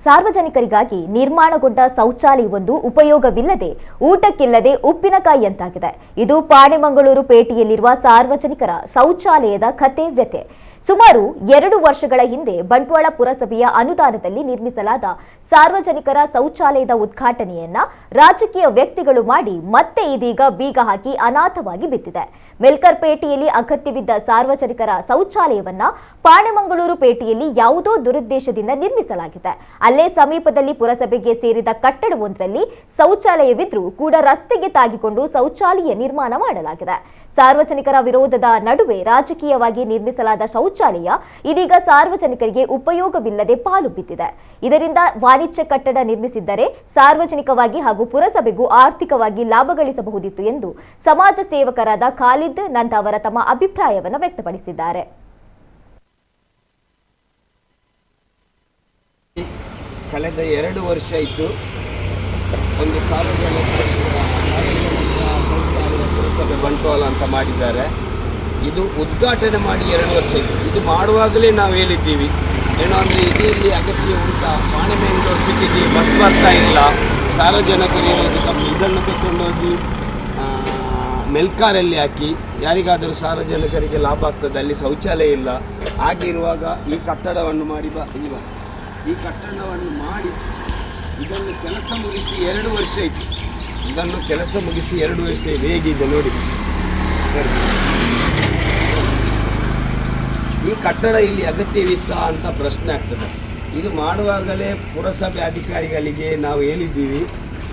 ಸಾರ್ವಜನಿಕರಿಗಾಗಿ ನಿರ್ಮಾಣಗೊಂಡ ಶೌಚಾಲಯವೊಂದು ಉಪಯೋಗವಿಲ್ಲದೆ ಊಟಕ್ಕಿಲ್ಲದೆ ಉಪ್ಪಿನಕಾಯಿಯಂತಾಗಿದೆ. ಇದು ಪಾಣೆಮಂಗಳೂರು ಪೇಟೆಯಲ್ಲಿರುವ ಸಾರ್ವಜನಿಕರ ಶೌಚಾಲಯದ ಕತೆ ವ್ಯಥೆ. ಸುಮಾರು 2 ವರ್ಷಗಳ ಹಿಂದೆ ಬಂಟ್ವಾಳ ಪುರಸಭೆಯ ಅನುದಾನದಲ್ಲಿ ನಿರ್ಮಿಸಲಾದ ಸಾರ್ವಜನಿಕರ ಶೌಚಾಲಯದ ಉದ್ಘಾಟನೆಯನ್ನ ರಾಜಕೀಯ ವ್ಯಕ್ತಿಗಳು ಮಾಡಿ ಮತ್ತೆ ಇದೀಗ ಬೀಗ ಹಾಕಿ ಅನಾಥವಾಗಿ ಬಿದ್ದಿದೆ. ಮೆಲ್ಕರ್ ಪೇಟೆಯಲ್ಲಿ ಅಗತ್ಯವಿದ್ದ ಸಾರ್ವಜನಿಕರ ಶೌಚಾಲಯವನ್ನ ಪಾಣೆಮಂಗಳೂರು ಪೇಟೆಯಲ್ಲಿ ಯಾವುದೋ ದುರುದ್ದೇಶದಿಂದ ನಿರ್ಮಿಸಲಾಗಿದೆ. ಅಲ್ಲೇ ಸಮೀಪದಲ್ಲಿ ಪುರಸಭೆಗೆ ಸೇರಿದ ಕಟ್ಟಡವೊಂದರಲ್ಲಿ ಶೌಚಾಲಯವಿದ್ರೂ ಕೂಡ ರಸ್ತೆಗೆ ತಾಗಿಕೊಂಡು ಶೌಚಾಲಯ ನಿರ್ಮಾಣ ಮಾಡಲಾಗಿದೆ. ಸಾರ್ವಜನಿಕರ ವಿರೋಧದ ನಡುವೆ ರಾಜಕೀಯವಾಗಿ ನಿರ್ಮಿಸಲಾದ ಶೌಚಾಲಯ ಇದೀಗ ಸಾರ್ವಜನಿಕರಿಗೆ ಉಪಯೋಗವಿಲ್ಲದೆ ಪಾಲು ಬಿದ್ದಿದೆ. ಇದರಿಂದ ವಾಣಿಜ್ಯ ಕಟ್ಟಡ ನಿರ್ಮಿಸಿದ್ದರೆ ಸಾರ್ವಜನಿಕವಾಗಿ ಹಾಗೂ ಪುರಸಭೆಗೂ ಆರ್ಥಿಕವಾಗಿ ಲಾಭ ಗಳಿಸಬಹುದಿತ್ತು ಎಂದು ಸಮಾಜ ಸೇವಕರಾದ ಖಾಲಿದ್ ನಂದ್ ಅವರ ತಮ್ಮ ಅಭಿಪ್ರಾಯವನ್ನು ವ್ಯಕ್ತಪಡಿಸಿದ್ದಾರೆ. ಕಳೆದ 2 ವರ್ಷ ಇತ್ತು ಒಂದು ಸಾರ್ವಜನಿಕ ಪುರಸಭೆ ಬಂಟ್ವಾಳ ಅಂತ ಮಾಡಿದ್ದಾರೆ. ಇದು ಉದ್ಘಾಟನೆ ಮಾಡಿ 2 ವರ್ಷ ಇತ್ತು. ಇದು ಮಾಡುವಾಗಲೇ ನಾವು ಹೇಳಿದ್ದೀವಿ ಏನೋ ಅಂದರೆ ಇಲ್ಲಿ ಅಗತ್ಯ ಉಂಟಾ, ಪಾಣೆಮಂಗಳೂರು ಸಿಟಿಗೆ ಬಸ್ ಬರ್ತಾ ಇಲ್ಲ, ಸಾರ್ವಜನಿಕರು ಇರೋದು ಕಮ್ಮಿ, ಇದನ್ನು ತಗೊಂಡೋಗಿ ಮೆಲ್ಕಾರಲ್ಲಿ ಹಾಕಿ ಯಾರಿಗಾದರೂ ಸಾರ್ವಜನಿಕರಿಗೆ ಲಾಭ ಆಗ್ತದೆ, ಅಲ್ಲಿ ಶೌಚಾಲಯ ಇಲ್ಲ. ಹಾಗಿರುವಾಗ ಈ ಕಟ್ಟಡವನ್ನು ಮಾಡಿ ಈ ಕಟ್ಟಡವನ್ನು ಮಾಡಿ ಇದನ್ನು ಕೆಲಸ ಮುಗಿಸಿ 2 ವರ್ಷ ಇತ್ತು. ಇದನ್ನು ಕೆಲಸ ಮುಗಿಸಿ 2 ವರ್ಷ ಹೇಗಿದೆ ನೋಡಿ. ಈ ಕಟ್ಟಡ ಇಲ್ಲಿ ಅಗತ್ಯವಿತ್ತ ಅಂತ ಪ್ರಶ್ನೆ ಆಗ್ತದೆ. ಇದು ಮಾಡುವಾಗಲೇ ಪುರಸಭೆ ಅಧಿಕಾರಿಗಳಿಗೆ ನಾವು ಹೇಳಿದ್ದೀವಿ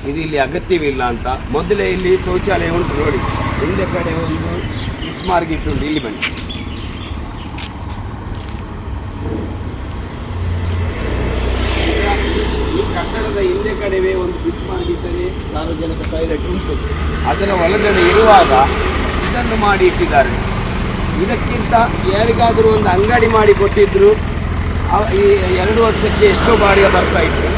ಇದು ಇಲ್ಲಿ ಅಗತ್ಯವಿಲ್ಲ ಅಂತ. ಮೊದಲೇ ಇಲ್ಲಿ ಶೌಚಾಲಯ ಉಂಟು ನೋಡಿ, ಹಿಂದೆ ಕಡೆ ಒಂದು ಸ್ಮಾರ್ಗಿಟ್ ಉಂಟು, ಇಲ್ಲಿ ಬನ್ನಿ. ಈ ಕಟ್ಟಡದ ಹಿಂದೆ ಕಡೆವೇ ಒಂದು ಬಿಸ್ಮಾರ್ಗಿಟ್ಟರೆ ಸಾರ್ವಜನಿಕ ಟಾಯ್ಲೆಟ್ ಉಂಟು. ಅದರ ಒಳಗಡೆ ಇರುವಾಗ ಇದನ್ನು ಮಾಡಿ ಇಟ್ಟಿದ್ದಾರೆ. ಇದಕ್ಕಿಂತ ಯಾರಿಗಾದರೂ ಒಂದು ಅಂಗಡಿ ಮಾಡಿ ಕೊಟ್ಟಿದ್ರು ಈ 2 ವರ್ಷಕ್ಕೆ ಎಷ್ಟೋ ಬಾಡಿಗೆ ಬರ್ತಾ ಇತ್ತು.